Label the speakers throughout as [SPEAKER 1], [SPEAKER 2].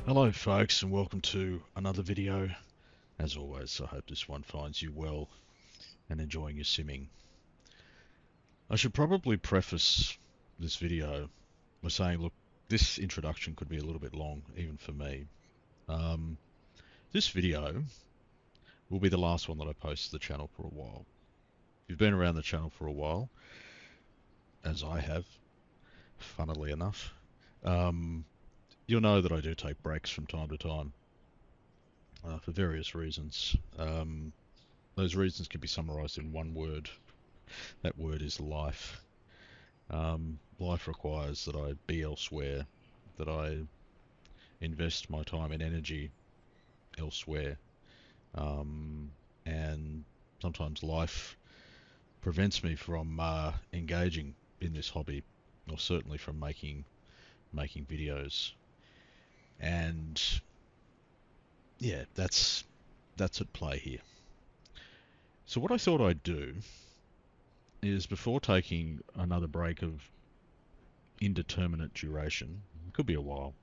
[SPEAKER 1] Hello folks, and welcome to another video. As always, I hope this one finds you well and enjoying your simming. I should probably preface this video by saying, look, this introduction could be a little bit long, even for me. This video will be the last one that I post to the channel for a while. If you've been around the channel for a while, as I have, funnily enough, you'll know that I do take breaks from time to time for various reasons. Those reasons can be summarized in one word. That word is life. Life requires that I be elsewhere, that I invest my time and energy elsewhere. And sometimes life prevents me from engaging in this hobby, or certainly from making videos. And yeah, that's at play here. So what I thought I'd do is, before taking another break of indeterminate duration, it could be a while,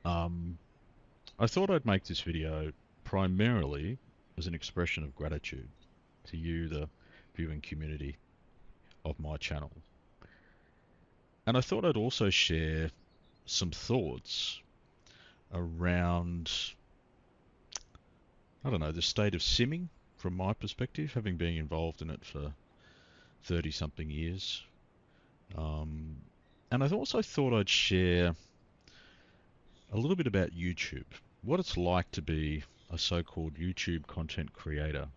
[SPEAKER 1] I thought I'd make this video primarily as an expression of gratitude to you, the viewing community of my channel. And I thought I'd also share some thoughts around, I don't know, the state of simming from my perspective, having been involved in it for 30-something years. And I also thought I'd share a little bit about YouTube, what it's like to be a so-called YouTube content creator,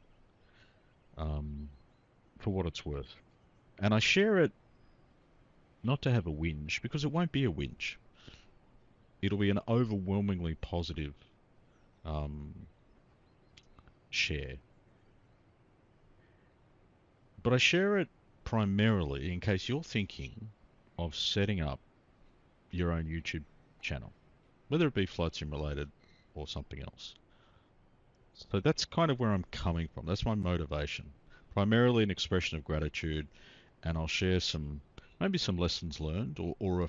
[SPEAKER 1] for what it's worth. And I share it not to have a whinge, because it won't be a whinge. It'll be an overwhelmingly positive share. But I share it primarily in case you're thinking of setting up your own YouTube channel, whether it be flight sim related or something else. So that's kind of where I'm coming from. That's my motivation. Primarily an expression of gratitude, and I'll share maybe some lessons learned, or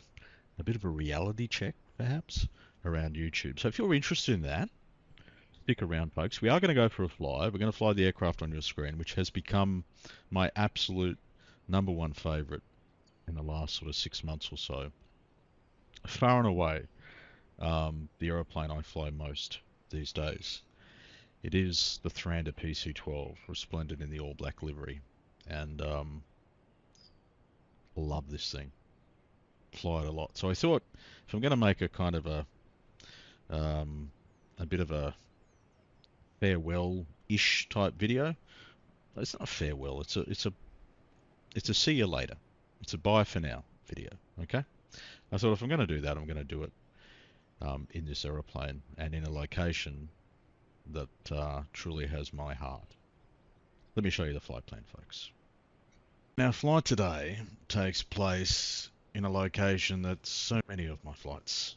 [SPEAKER 1] a bit of a reality check, perhaps, around YouTube. So if you're interested in that, stick around, folks. We are going to go for a fly. We're going to fly the aircraft on your screen, which has become my absolute number one favorite in the last sort of 6 months or so. Far and away, the aeroplane I fly most these days. It is the Thranda PC-12, resplendent in the all-black livery, and love this thing. Fly it a lot. So I thought, if I'm going to make a kind of a bit of a farewell-ish type video, it's not a farewell. It's a see you later. It's a bye for now video. Okay. I thought, if I'm going to do that, I'm going to do it in this aeroplane and in a location that truly has my heart. Let me show you the flight plan, folks. Now, flight today takes place in a location that so many of my flights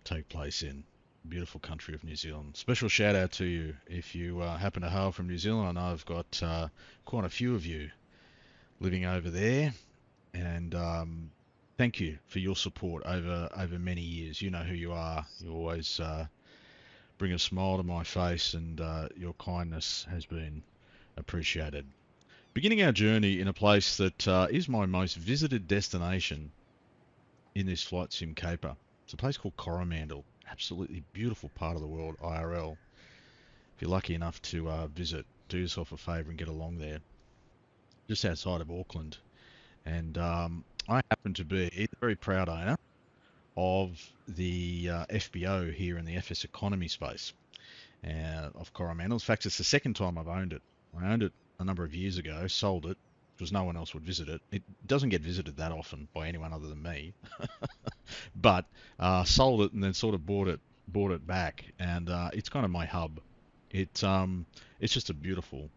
[SPEAKER 1] take place in. Beautiful country of New Zealand. Special shout out to you if you happen to hail from New Zealand. I know I've got quite a few of you living over there, and thank you for your support over many years. You know who you are. You always bring a smile to my face, and your kindness has been appreciated. Beginning our journey in a place that is my most visited destination in this flight sim caper. It's a place called Coromandel. Absolutely beautiful part of the world, IRL. If you're lucky enough to visit, do yourself a favour and get along there. Just outside of Auckland. And I happen to be the very proud owner of the FBO here in the FS economy space of Coromandel. In fact, it's the second time I've owned it. I owned it a number of years ago, sold it, because no one else would visit it. It doesn't get visited that often by anyone other than me. But sold it and then sort of bought it back, and it's kind of my hub. It's just a beautiful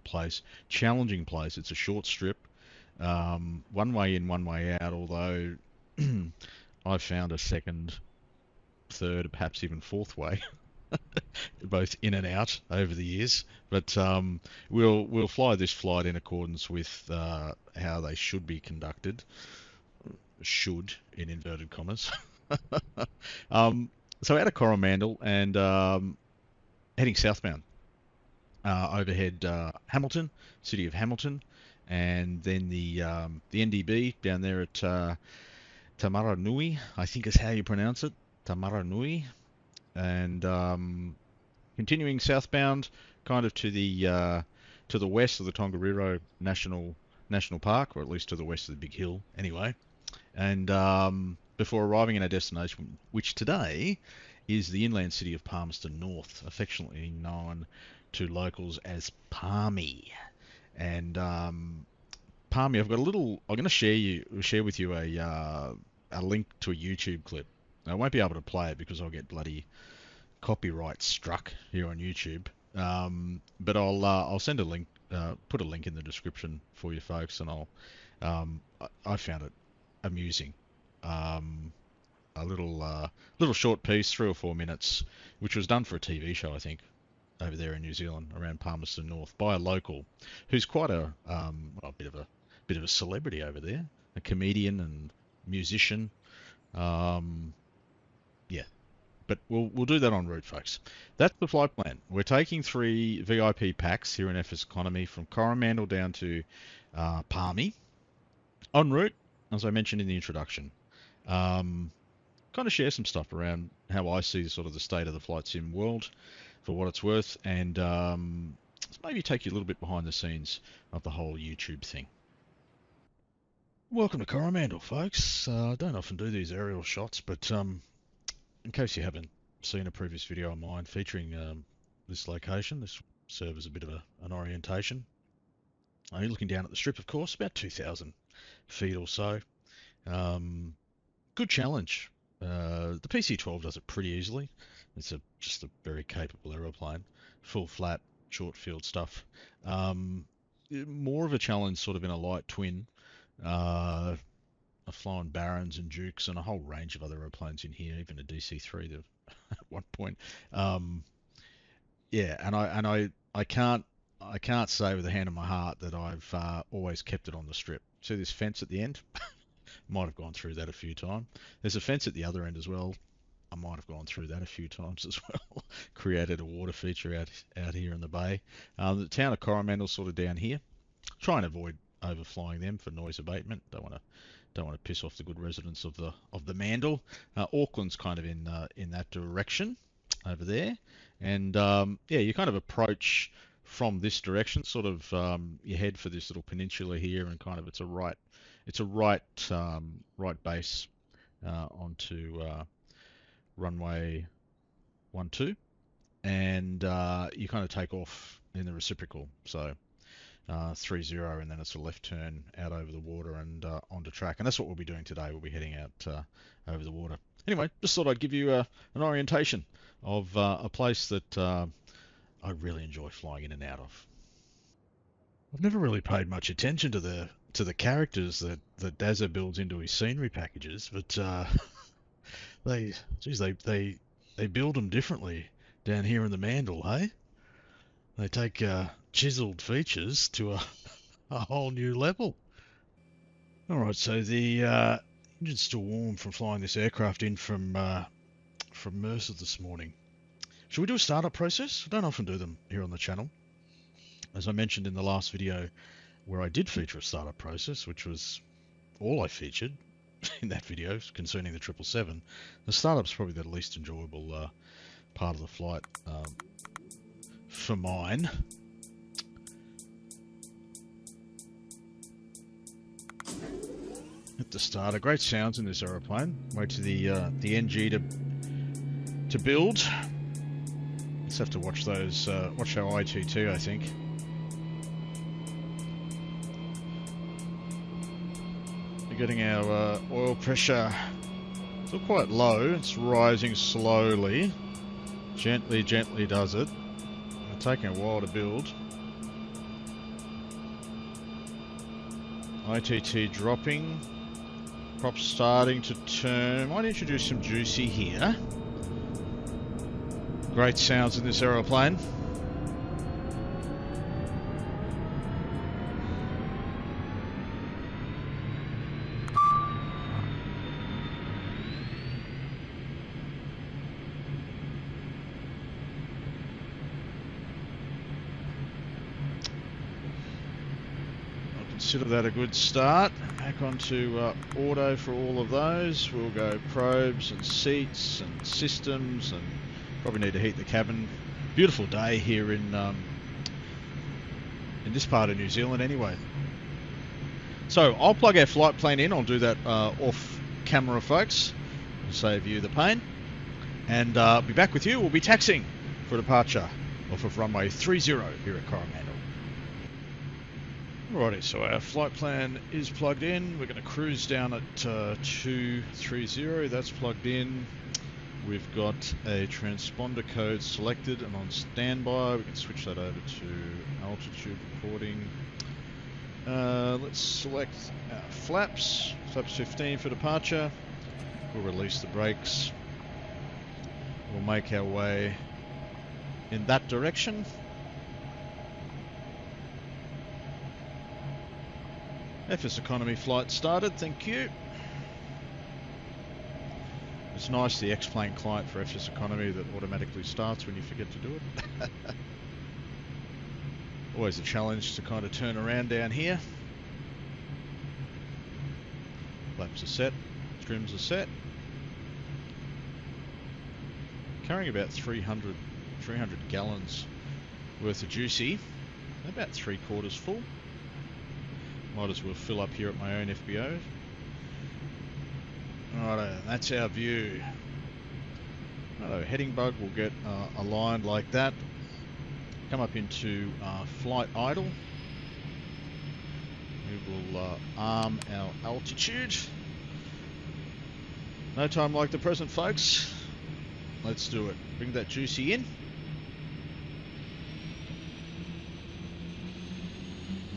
[SPEAKER 1] place, challenging place. It's a short strip, one way in, one way out. Although I've found a second, third, perhaps even fourth way, both in and out over the years. But we'll fly this flight in accordance with how they should be conducted. Should, in inverted commas. So out of Coromandel and heading southbound, overhead Hamilton, city of Hamilton, and then the NDB down there at Tamaranui, I think is how you pronounce it, Tamaranui, and continuing southbound, kind of to the west of the Tongariro National Park, or at least to the west of the Big Hill, anyway. And before arriving at our destination, which today is the inland city of Palmerston North, affectionately known to locals as Palmy. And Palmy, I've got a little. I'm going to share with you a link to a YouTube clip. I won't be able to play it because I'll get bloody copyright struck here on YouTube. But I'll send a link, put a link in the description for you folks, and I found it amusing. A little short piece, 3 or 4 minutes, which was done for a TV show, I think, over there in New Zealand, around Palmerston North, by a local who's quite a bit of a celebrity over there, a comedian and musician. Yeah, but we'll do that en route, folks. That's the flight plan. We're taking 3 VIP packs here in FS Economy from Coromandel down to Palmy. En route, as I mentioned in the introduction, kind of share some stuff around how I see sort of the state of the flight sim world, for what it's worth, and maybe take you a little bit behind the scenes of the whole YouTube thing. Welcome to Coromandel, folks. I don't often do these aerial shots, but in case you haven't seen a previous video of mine featuring this location, this serves as a bit of an orientation. You're looking down at the strip, of course, about 2,000 feet or so. Good challenge. The PC-12 does it pretty easily. It's just a very capable aeroplane. Full flat, short field stuff. More of a challenge sort of in a light twin. I've flown Barons and Dukes and a whole range of other airplanes in here, even a DC-3 at one point. Yeah, and I can't say with the hand on my heart that I've always kept it on the strip. See this fence at the end? Might have gone through that a few times. There's a fence at the other end as well. I might have gone through that a few times as well. Created a water feature out here in the bay. The town of Coromandel's sort of down here. Try and avoid overflying them for noise abatement. Don't want to piss off the good residents of the Mandel. Auckland's kind of in that direction over there, and yeah, you kind of approach from this direction. Sort of you head for this little peninsula here, and kind of it's a right base onto runway 12, and you kind of take off in the reciprocal. So 30, and then it's a left turn out over the water and onto track. And that's what we'll be doing today. We'll be heading out over the water. Anyway, just thought I'd give you an orientation of a place that I really enjoy flying in and out of. I've never really paid much attention to the characters that Dazza builds into his scenery packages, but they build them differently down here in the Mandel, hey? They take chiseled features to a whole new level. Alright, so the engine's still warm from flying this aircraft in from Mercer this morning. Should we do a startup process? I don't often do them here on the channel. As I mentioned in the last video where I did feature a startup process, which was all I featured in that video concerning the 777, the startup's probably the least enjoyable part of the flight for mine. At the starter, great sounds in this aeroplane. Wait to the NG to build. Let's have to watch those. Watch our ITT, I think. We're getting our oil pressure. Still quite low. It's rising slowly. Gently does it. It's taking a while to build. ITT dropping. Props starting to turn. Might introduce some juicy here. Great sounds in this aeroplane. Consider that a good start. Back onto auto for all of those. We'll go probes and seats and systems, and probably need to heat the cabin. Beautiful day here in this part of New Zealand anyway. So I'll plug our flight plan in. I'll do that off camera, folks, to save you the pain. And be back with you. We'll be taxiing for departure off of runway 30 here at Coromandel. Alrighty, so our flight plan is plugged in. We're going to cruise down at 230. That's plugged in. We've got a transponder code selected and on standby. We can switch that over to altitude recording. Let's select our flaps. Flaps 15 for departure. We'll release the brakes. We'll make our way in that direction. FS Economy flight started, thank you. It's nice, the X-Plane client for FS Economy that automatically starts when you forget to do it. Always a challenge to kind of turn around down here. Flaps are set, trims are set. Carrying about 300 gallons worth of juicy, about 3/4 full. Might as well fill up here at my own FBO. Righto, that's our view. Righto, heading bug will get aligned like that. Come up into flight idle. We will arm our altitude. No time like the present, folks. Let's do it. Bring that juicy in.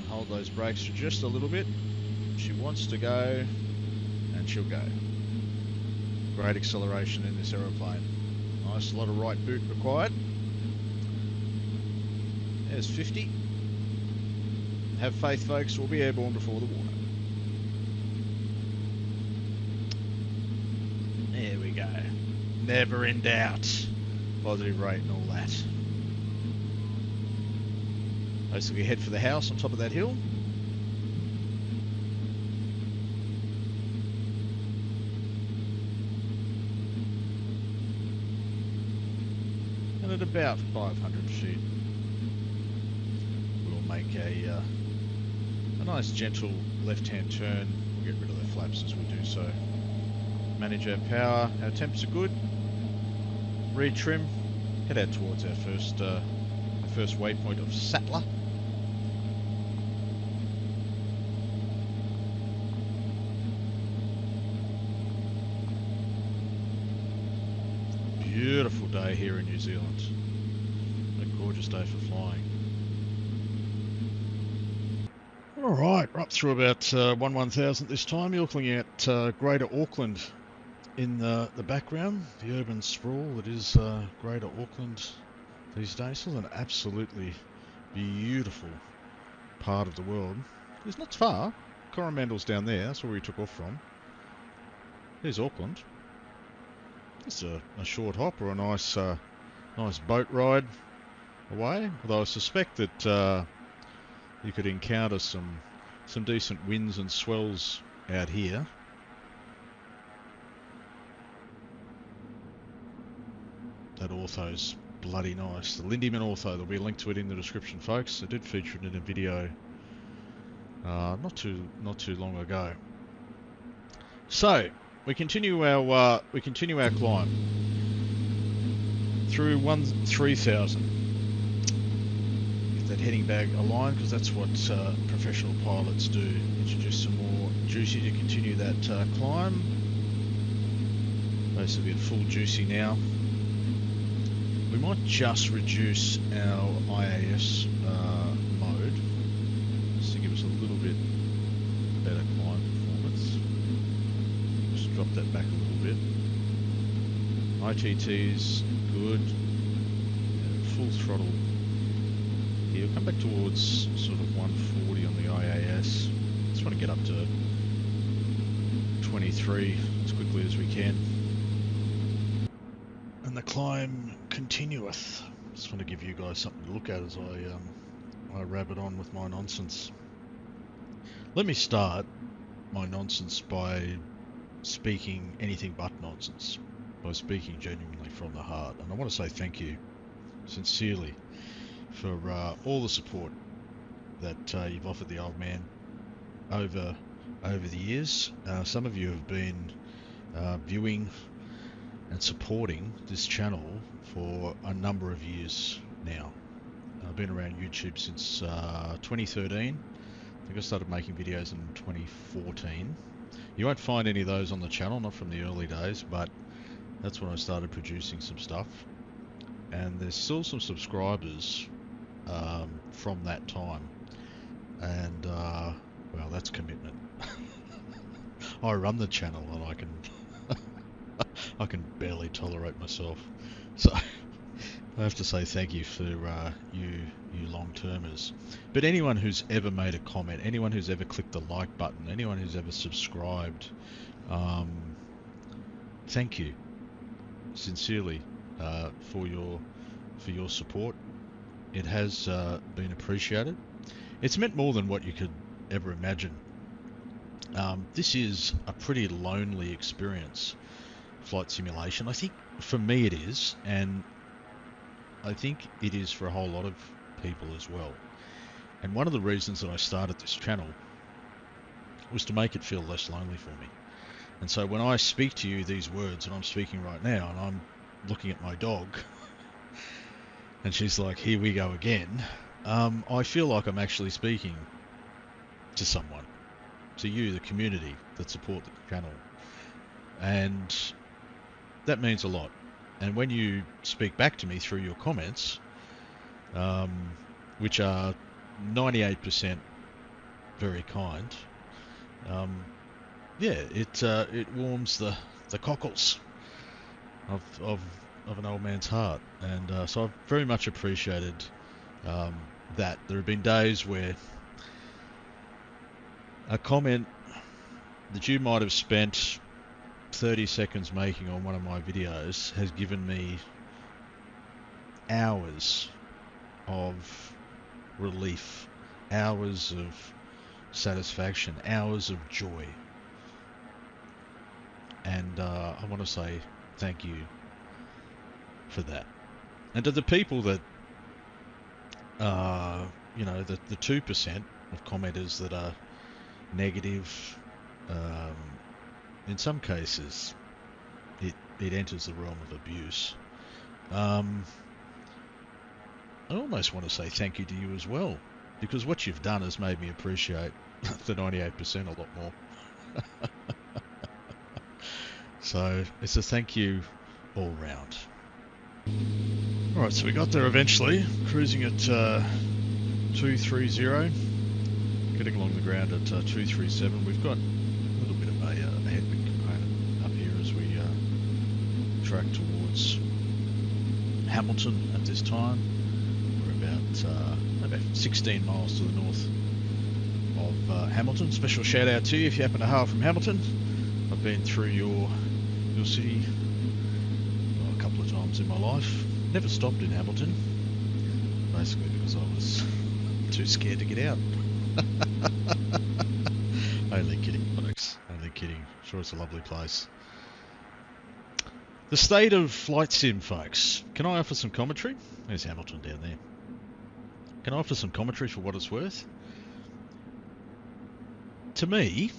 [SPEAKER 1] Hold those brakes for just a little bit. She wants to go, and she'll go. Great acceleration in this aeroplane. Nice, a lot of right boot required. There's 50. Have faith, folks, we'll be airborne before the water. There we go. Never in doubt. Positive rate and all that. Basically head for the house on top of that hill. And at about 500 feet, we'll make a nice gentle left-hand turn. We'll get rid of the flaps as we do so. Manage our power. Our temps are good. Retrim. Head out towards our first waypoint of Sattler. Beautiful day here in New Zealand. A gorgeous day for flying. Alright, we're up through about 1,000 this time. You're looking at Greater Auckland in the background. The urban sprawl that is Greater Auckland these days. Still an absolutely beautiful part of the world. It's not far. Coromandel's down there. That's where we took off from. There's Auckland. It's a short hop or a nice boat ride away. Although I suspect that you could encounter some decent winds and swells out here. That ortho's bloody nice. The Lindyman ortho. There'll be a link to it in the description, folks. I did feature it in a video not too long ago. So we continue our climb through 3,000. Get that heading bag aligned because that's what professional pilots do. Introduce some more juicy to continue that climb. Basically at full juicy now. We might just reduce our IAS mode just to give us a little bit better climb performance. Just drop that back a little bit. ITT's good. Full throttle here. We'll come back towards sort of 140 on the IAS. Just want to get up to 23 as quickly as we can. And the climb continueth. Just want to give you guys something to look at as I rabbit on with my nonsense. Let me start my nonsense by speaking anything but nonsense, by speaking genuinely from the heart. And I want to say thank you sincerely for all the support that you've offered the old man over the years. Some of you have been viewing and supporting this channel for a number of years now. I've been around YouTube since 2013. I think I started making videos in 2014. You won't find any of those on the channel, not from the early days, but that's when I started producing some stuff. And there's still some subscribers from that time. And, well, that's commitment. I run the channel and I can I can barely tolerate myself. So I have to say thank you for you long-termers. But anyone who's ever made a comment, anyone who's ever clicked the like button, anyone who's ever subscribed, thank you sincerely for your support. It has been appreciated. It's meant more than what you could ever imagine. This is a pretty lonely experience, flight simulation. I think for me it is, and I think it is for a whole lot of people as well. And one of the reasons that I started this channel was to make it feel less lonely for me. And so when I speak to you these words, and I'm speaking right now, and I'm looking at my dog, and she's like, here we go again, I feel like I'm actually speaking to someone, to you, the community that support the channel. And that means a lot. And when you speak back to me through your comments, which are 98% very kind, yeah, it warms the cockles of an old man's heart. And so I've very much appreciated that. There have been days where a comment that you might have spent 30 seconds making on one of my videos has given me hours of relief, hours of satisfaction, hours of joy. And I want to say thank you for that. And to the people that you know, the 2% of commenters that are negative, in some cases it enters the realm of abuse. I almost want to say thank you to you as well, because what you've done has made me appreciate the 98% a lot more. So it's a thank you all round. Alright, so we got there eventually, cruising at 230, getting along the ground at 237. We've got a little bit of a headwind component up here as we track towards Hamilton at this time. We're about 16 miles to the north of Hamilton. Special shout out to you if you happen to hail from Hamilton. I've been through your city a couple of times in my life. Never stopped in Hamilton, basically because I was too scared to get out. Only kidding, folks. Only kidding. Sure, it's a lovely place. The state of flight sim, folks. Can I offer some commentary? There's Hamilton down there. Can I offer some commentary for what it's worth? To me,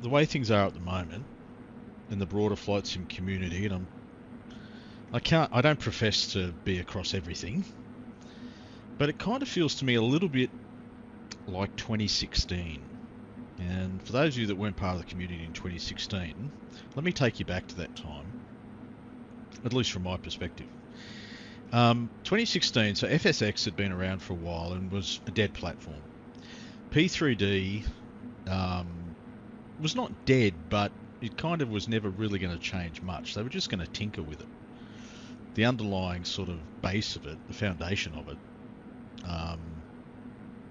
[SPEAKER 1] the way things are at the moment in the broader flight sim community, and I don't profess to be across everything, but it kind of feels to me a little bit like 2016. And for those of you that weren't part of the community in 2016, let me take you back to that time, at least from my perspective. 2016, so FSX had been around for a while and was a dead platform. P3D was not dead, but it kind of was never really going to change much. They were just going to tinker with it. The underlying sort of base of it, the foundation of it,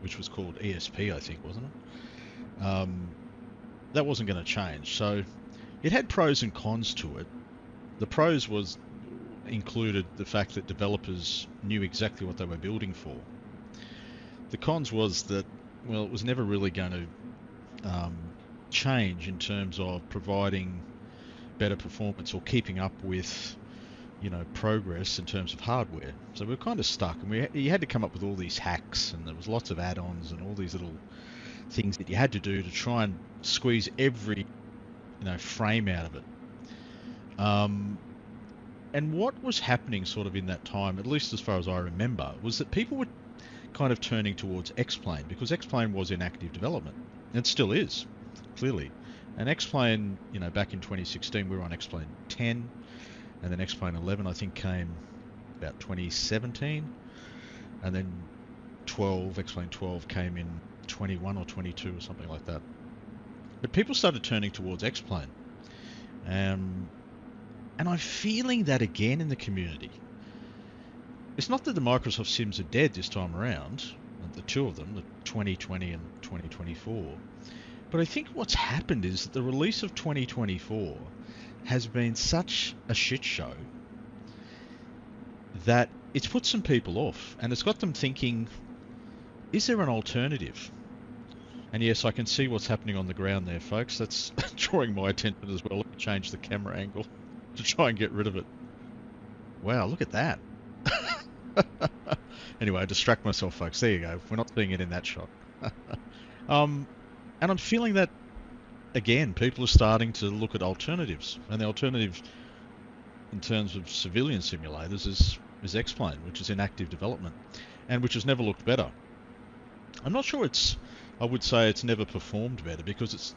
[SPEAKER 1] which was called ESP, I think, wasn't it? That wasn't going to change. So it had pros and cons to it. The pros included the fact that developers knew exactly what they were building for. The cons was that, well, it was never really going to um, change in terms of providing better performance or keeping up with, you know, progress in terms of hardware. So we're kind of stuck, and you had to come up with all these hacks, and there was lots of add-ons and all these little things that you had to do to try and squeeze every, you know, frame out of it. And what was happening sort of in that time, at least as far as I remember, was that people were kind of turning towards X-Plane, because X-Plane was in active development, and it still is, clearly. And X-Plane, you know, back in 2016, we were on X-Plane 10, and then X-Plane 11, I think, came about 2017, and then 12, X-Plane 12 came in 21 or 22 or something like that. But people started turning towards X-Plane. And I'm feeling that again in the community. It's not that the Microsoft Sims are dead this time around, the two of them, the 2020 and 2024, but I think what's happened is that the release of 2024 has been such a shit show that it's put some people off, and it's got them thinking, is there an alternative? And yes, I can see what's happening on the ground there, folks. That's drawing my attention as well. Let me change the camera angle to try and get rid of it. Wow, look at that. Anyway, I distract myself, folks. There you go. We're not seeing it in that shot. And I'm feeling that, again, people are starting to look at alternatives. And the alternative in terms of civilian simulators is X-Plane, which is in active development, and which has never looked better. I'm not sure I would say it's never performed better, because it's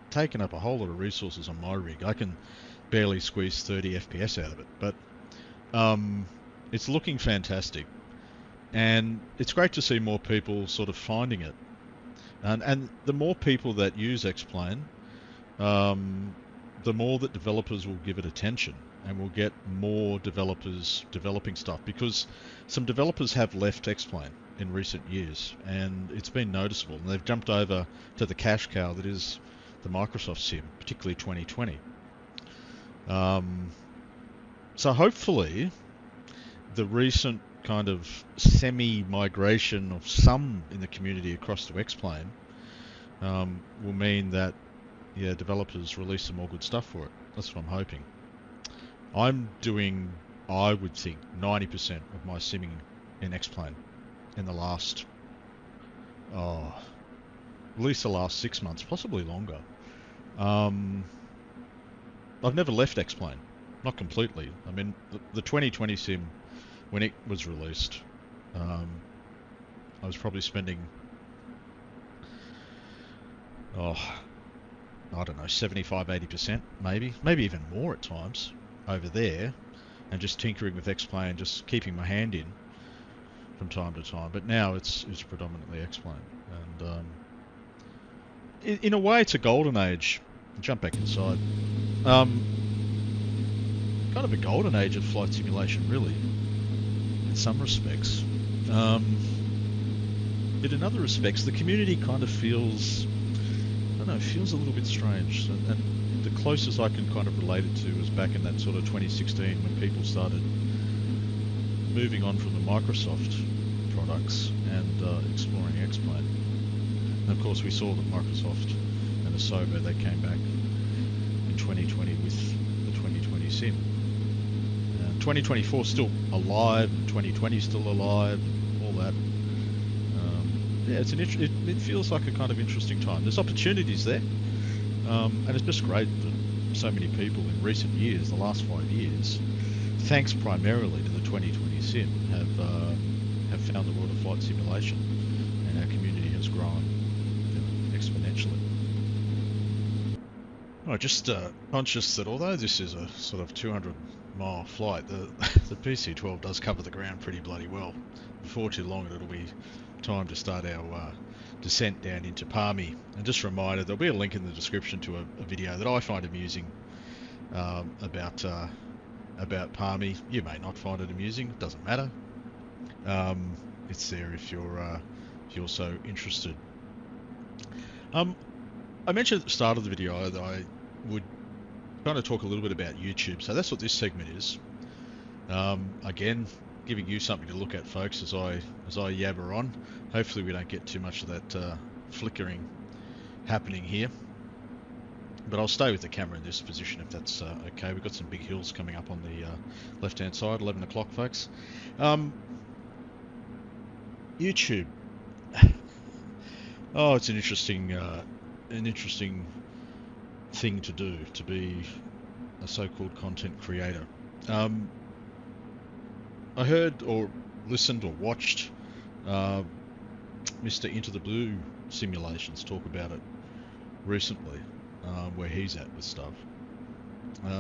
[SPEAKER 1] taken up a whole lot of resources on my rig. I can barely squeeze 30 FPS out of it, but it's looking fantastic, and it's great to see more people sort of finding it. And the more people that use X-Plane, the more that developers will give it attention, and we'll get more developers developing stuff, because some developers have left X-Plane in recent years, and it's been noticeable, and they've jumped over to the cash cow that is the Microsoft Sim, particularly 2020. So hopefully the recent kind of semi-migration of some in the community across to X-Plane will mean that, yeah, developers release some more good stuff for it. That's what I'm hoping. I'm doing, I would think, 90% of my simming in X-Plane in the last, at least the last 6 months, possibly longer. I've never left X-Plane, not completely. I mean, the 2020 sim, when it was released, I was probably spending, I don't know, 75, 80%, maybe even more at times over there, and just tinkering with X-Plane, just keeping my hand in from time to time. But now it's predominantly X-Plane, and in a way, it's a golden age. Jump back inside. Kind of a golden age of flight simulation, really, in some respects. But in other respects, the community kind of feels, I don't know, feels a little bit strange. And the closest I can kind of relate it to was back in that sort of 2016 when people started moving on from the Microsoft products and exploring X-Plane. And of course, we saw that Microsoft and Asobo, they came back in 2020 with the 2020 sim. 2024 still alive, and 2020 still alive, and all that. Yeah, it feels like a kind of interesting time. There's opportunities there, and it's just great that so many people in recent years, the last 5 years, thanks primarily to the 2020 sim, have found the world of flight simulation, and our community has grown, you know, exponentially. I'm just conscious that although this is a sort of 200-mile flight, the PC-12 does cover the ground pretty bloody well. Before too long, it'll be time to start our descent down into Palmy. And just a reminder, there'll be a link in the description to a video that I find amusing about Palmy. You may not find it amusing; it doesn't matter. It's there if you're so interested. I mentioned at the start of the video that I would kind of talk a little bit about YouTube, so that's what this segment is. Again, giving you something to look at, folks, as I yabber on. Hopefully we don't get too much of that flickering happening here. But I'll stay with the camera in this position if that's okay. We've got some big hills coming up on the left-hand side, 11 o'clock, folks. YouTube. Oh, it's an interesting thing to do, to be a so-called content creator. I heard or listened or watched Mr. Into the Blue Simulations talk about it recently, where he's at with stuff.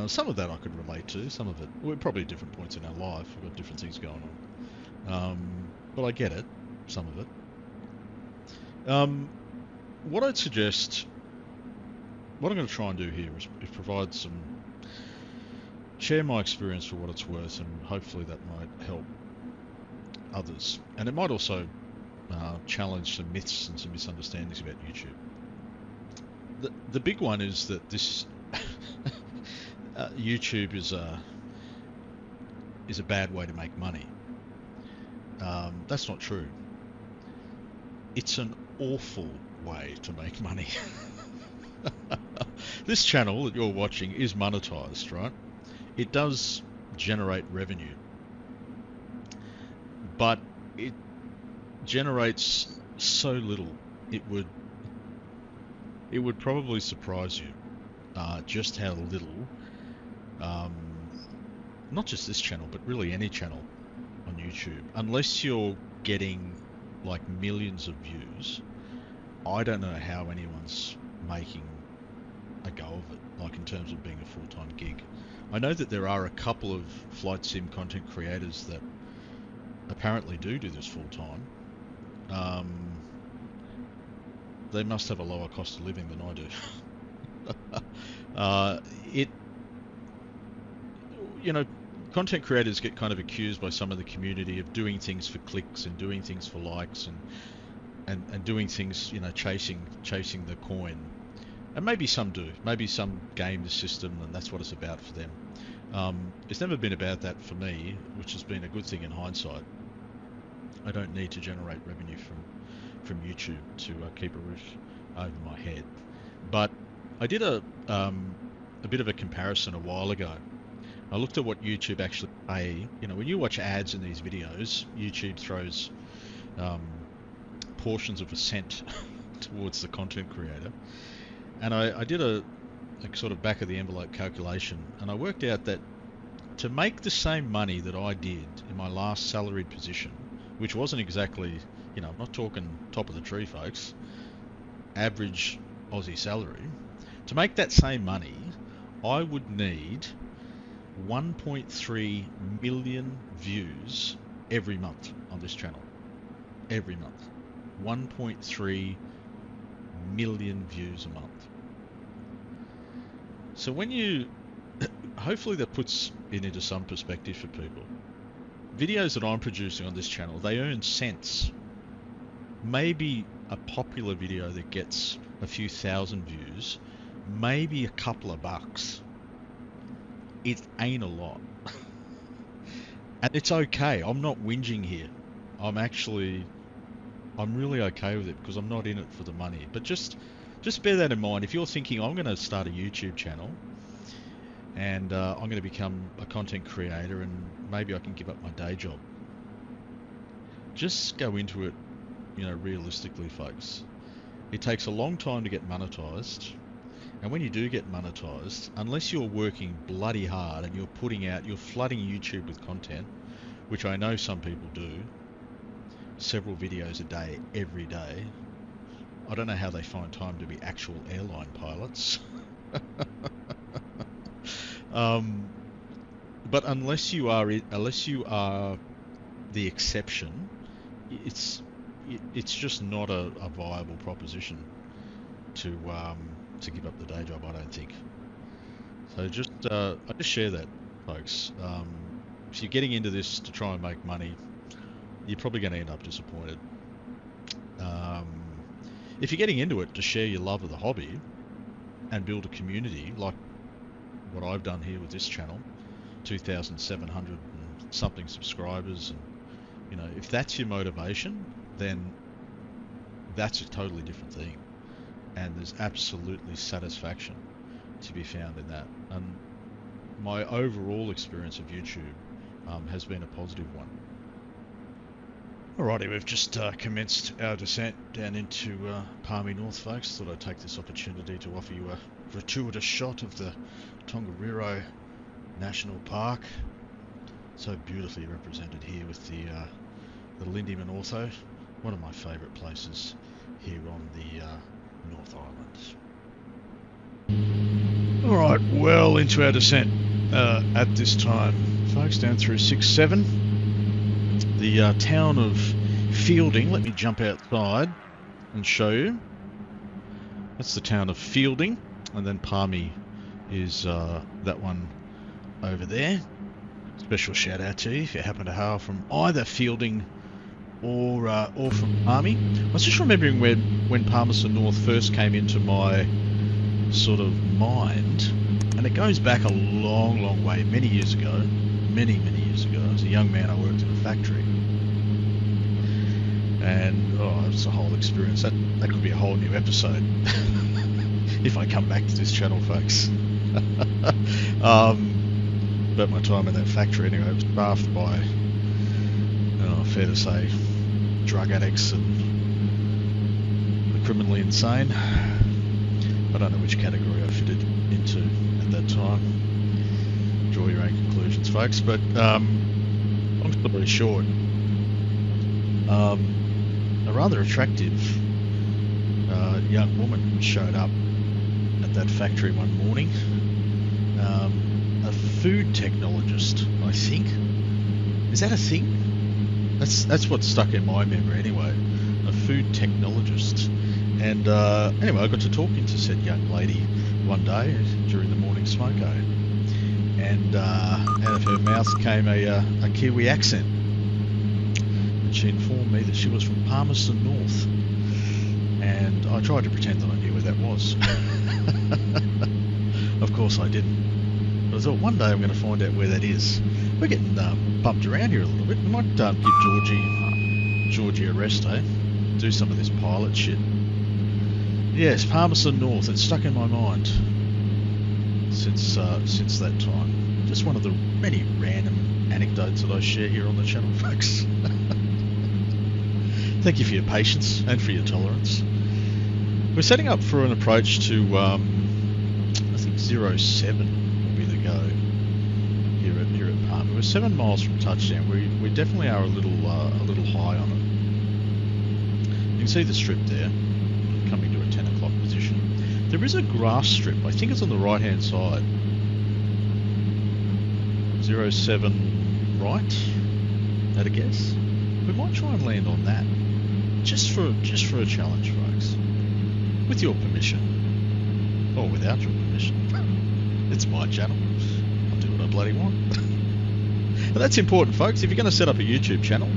[SPEAKER 1] Some of that I could relate to, some of it, we're probably at different points in our life, we've got different things going on. But I get it, some of it. What I'd suggest, what I'm going to try and do here is provide share my experience for what it's worth, and hopefully that might help others. And it might also challenge some myths and some misunderstandings about YouTube. The big one is that this YouTube is a bad way to make money. That's not true. It's an awful way to make money. This channel that you're watching is monetized, right? It does generate revenue, but it generates so little. It would probably surprise you just how little, not just this channel, but really any channel on YouTube, unless you're getting like millions of views, I don't know how anyone's making a go of it, like in terms of being a full-time gig. I know that there are a couple of flight sim content creators that apparently do this full-time. They must have a lower cost of living than I do. Content creators get kind of accused by some of the community of doing things for clicks and doing things for likes and doing things, chasing the coin. And maybe some do. Maybe some game the system, and that's what it's about for them. It's never been about that for me, which has been a good thing in hindsight. I don't need to generate revenue from YouTube to keep a roof over my head. But I did a bit of a comparison a while ago. I looked at what YouTube actually pay. When you watch ads in these videos, YouTube throws portions of a cent towards the content creator. And I did a sort of back of the envelope calculation, and I worked out that to make the same money that I did in my last salaried position, which wasn't exactly, I'm not talking top of the tree, folks, average Aussie salary, to make that same money, I would need 1.3 million views every month on this channel. Every month. 1.3 million views a month. So when you, hopefully that puts it into some perspective for people. Videos that I'm producing on this channel, they earn cents. Maybe a popular video that gets a few thousand views, maybe a couple of bucks. It ain't a lot. And it's okay. I'm not whinging here. I'm really okay with it because I'm not in it for the money. But just bear that in mind. If you're thinking, I'm going to start a YouTube channel and I'm going to become a content creator and maybe I can give up my day job, just go into it, realistically, folks. It takes a long time to get monetized. And when you do get monetized, unless you're working bloody hard and you're flooding YouTube with content, which I know some people do, several videos a day, every day. I don't know how they find time to be actual airline pilots. But unless you are the exception, it's just not a viable proposition to give up the day job, I don't think. So I just share that, folks. If you're getting into this to try and make money, you're probably going to end up disappointed. If you're getting into it to share your love of the hobby and build a community, like what I've done here with this channel, 2,700 and something subscribers, and if that's your motivation, then that's a totally different thing. and there's absolutely satisfaction to be found in that. And my overall experience of YouTube has been a positive one. Alrighty, we've just commenced our descent down into Palmy North, folks. Thought I'd take this opportunity to offer you a gratuitous shot of the Tongariro National Park. So beautifully represented here with the Lindyman Ortho. One of my favourite places here on the North Island. Alright, well into our descent at this time, folks, down through 6-7. The town of Fielding, let me jump outside and show you. That's the town of Fielding, and then Palmy is that one over there. Special shout out to you if you happen to hail from either Fielding or from Palmy. I was just remembering when Palmerston North first came into my sort of mind, and it goes back a long, long way, many years ago. Many years ago. As a young man, I worked in a factory, and it's a whole experience. That could be a whole new episode if I come back to this channel, folks. But my time in that factory, anyway, it was staffed by, fair to say, drug addicts and the criminally insane. I don't know which category I fitted into at that time. Draw your own conclusions, folks, but long story short, a rather attractive young woman showed up at that factory one morning. A food technologist, I think. Is that a thing? That's what's stuck in my memory anyway. A food technologist. And anyway, I got to talking to said young lady one day during the morning smoko. And out of her mouth came a Kiwi accent. And she informed me that she was from Palmerston North. And I tried to pretend that I knew where that was. Of course I didn't. But I thought one day I'm going to find out where that is. We're getting bumped around here a little bit. We might give Georgie a rest, eh? Do some of this pilot shit. Yes, Palmerston North. It's stuck in my mind since that time. Just one of the many random anecdotes that I share here on the channel, folks. Thank you for your patience and for your tolerance. We're setting up for an approach to, I think 07 will be the go here at Palmy. We're 7 miles from touchdown. We definitely are a little high on it. You can see the strip there, coming to a 10 o'clock position. There is a grass strip. I think it's on the right hand side. 07 right, at a guess. We might try and land on that, just for a challenge, folks. With your permission, or without your permission. It's my channel. I'll do what I bloody want. And that's important, folks. If you're going to set up a YouTube channel,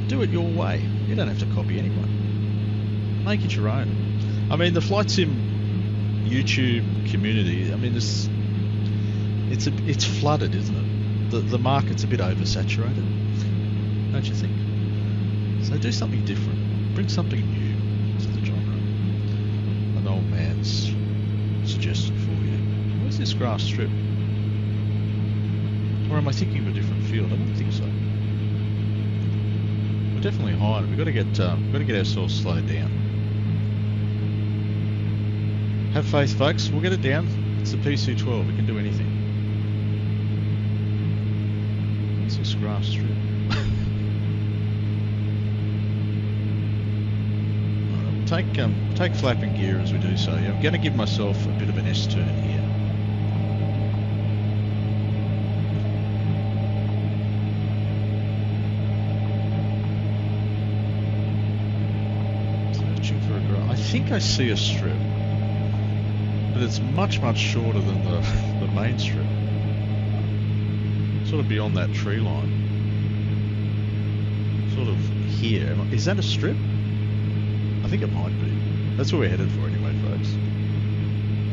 [SPEAKER 1] do it your way. You don't have to copy anyone. Make it your own. I mean, the flight sim YouTube community, I mean, it's flooded, isn't it? The market's a bit oversaturated, don't you think? So do something different. Bring something new to the genre. An old man's suggestion for you. Where's this grass strip? Or am I thinking of a different field? I don't think so. We're definitely high. We've got to get ourselves slowed down. Have faith, folks. We'll get it down. It's the PC-12. We can do anything. It's this grass strip. Take flapping gear as we do so. I'm going to give myself a bit of an S-turn here. Searching for a grass. I think I see a strip, but it's much shorter than the main strip. Sort of beyond that tree line. Sort of here. Is that a strip? I think it might be. That's what we're headed for anyway, folks.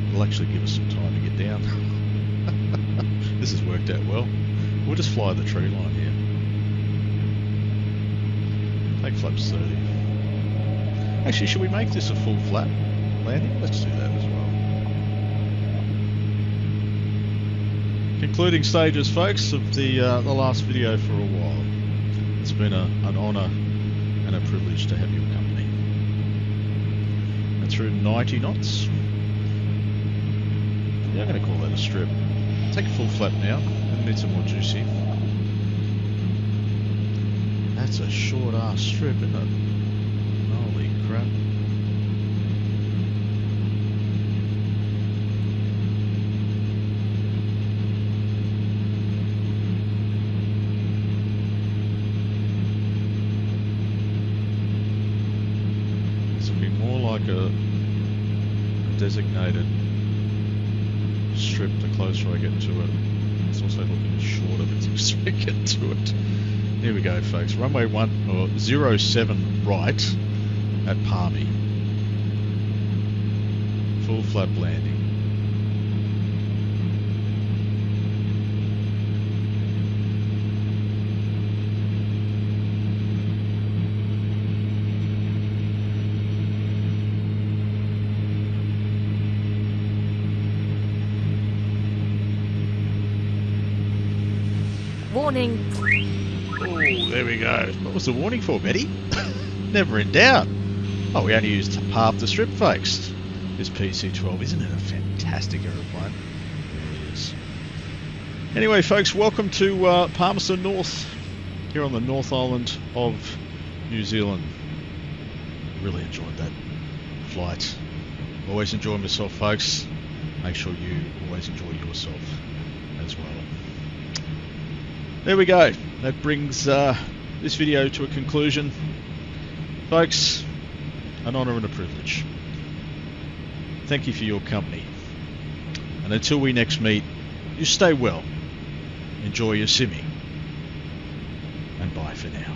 [SPEAKER 1] It'll actually give us some time to get down. This has worked out well. We'll just fly the tree line here. Take flaps 30. Actually, should we make this a full flap? landing. Let's do that as well. Concluding stages, folks, of the last video for a while. It's been an honour and a privilege to have your company. And through 90 knots. Yeah, I'm going to call that a strip. Take a full flap now. I need some more juicy. That's a short ass strip, isn't it? Holy crap. This will be more like a designated strip the closer I get to it. It's also looking shorter the closer I get to it. Here we go, folks. Runway 07 right at Palmy. Full flap landing.
[SPEAKER 2] Warning.
[SPEAKER 1] Oh, there we go. What was the warning for, Betty? Never in doubt. Oh, we only used half the strip, folks. This PC-12, isn't it a fantastic aeroplane? It is. Anyway, folks, welcome to Palmerston North, here on the North Island of New Zealand. Really enjoyed that flight. Always enjoy myself, folks. Make sure you always enjoy yourself as well. There we go. That brings this video to a conclusion. Folks, an honour and a privilege. Thank you for your company. And until we next meet, you stay well. Enjoy your simming. And bye for now.